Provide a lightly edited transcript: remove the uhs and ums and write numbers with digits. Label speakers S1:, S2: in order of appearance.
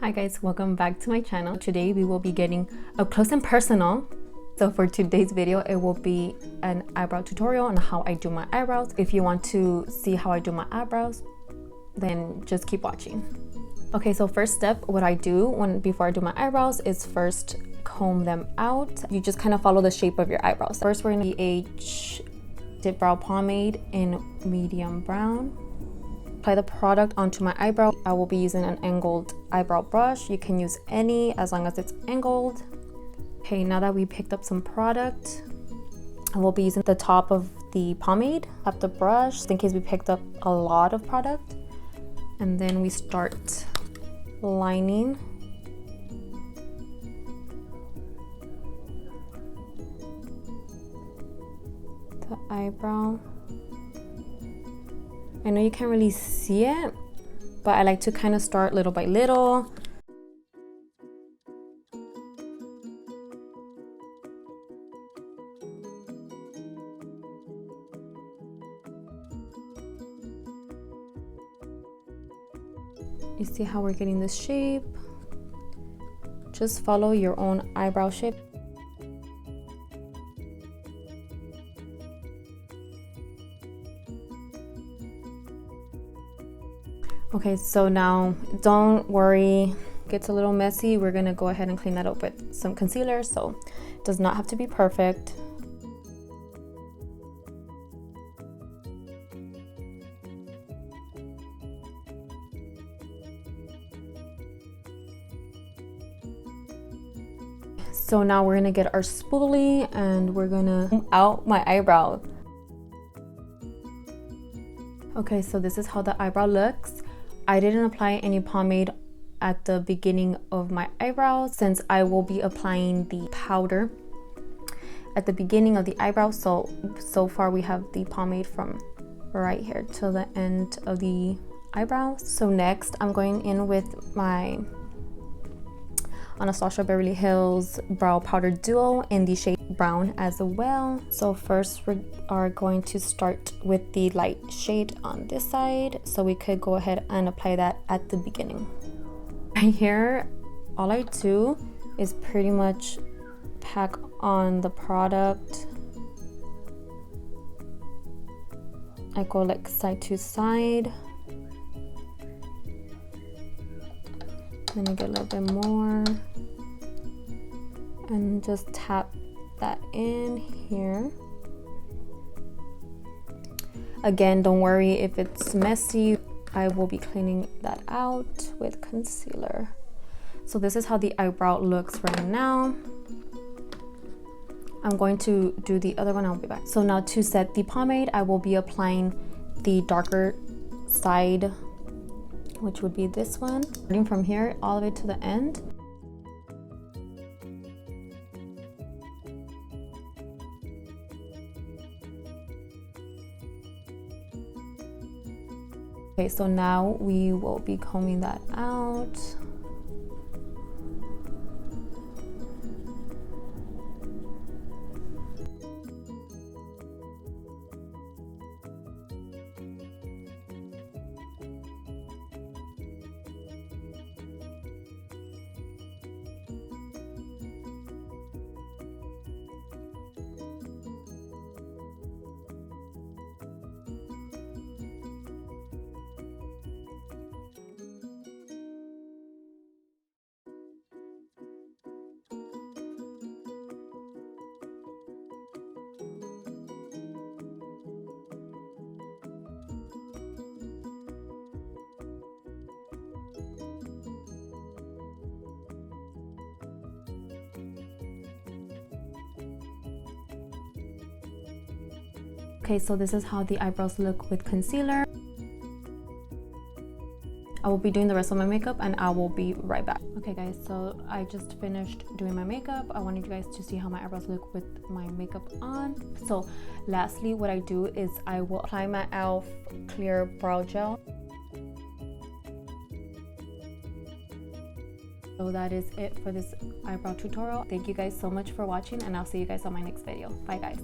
S1: Hi guys, welcome back to my channel. Today we will be getting up close and personal. So for today's video, it will be an eyebrow tutorial on how I do my eyebrows. If you want to see how I do my eyebrows, then just keep watching. Okay, so first step, what I do before I do my eyebrows is first comb them out. You just kind of follow the shape of your eyebrows. First, we're gonna use Dipbrow pomade in medium brown. Apply the product onto my eyebrow. I will be using an angled eyebrow brush. You can use any as long as it's angled. Okay, now that we picked up some product, I will be using the top of the pomade. Tap the brush in case we picked up a lot of product. And then we start lining. The eyebrow. I know you can't really see it, but I like to kind of start little by little. You see how we're getting this shape? Just follow your own eyebrow shape. Okay, so now don't worry, it gets a little messy. We're gonna go ahead and clean that up with some concealer, so it does not have to be perfect. So now we're gonna get our spoolie and we're gonna comb out my eyebrow. Okay, so this is how the eyebrow looks. I didn't apply any pomade at the beginning of my eyebrows since I will be applying the powder at the beginning of the eyebrow. So far we have the pomade from right here till the end of the eyebrow. So next I'm going in with my Anastasia Beverly Hills Brow Powder Duo in the shade brown as well. So first we are going to start with the light shade on this side, so we could go ahead and apply that at the beginning. Right here, all I do is pretty much pack on the product. I go like side to side. Then I get a little bit more and just tap that in here. Again, don't worry if it's messy. I will be cleaning that out with concealer. So this is how the eyebrow looks right now. I'm going to do the other one, I'll be back. So now to set the pomade, I will be applying the darker side, which would be this one, starting from here all the way to the end. Okay, so now we will be combing that out. Okay, so this is how the eyebrows look with concealer. I will be doing the rest of my makeup and I will be right back. Okay guys, so I just finished doing my makeup. I wanted you guys to see how my eyebrows look with my makeup on. So lastly, what I do is I will apply my e.l.f. clear brow gel. So that is it for this eyebrow tutorial. Thank you guys so much for watching and I'll see you guys on my next video. Bye guys.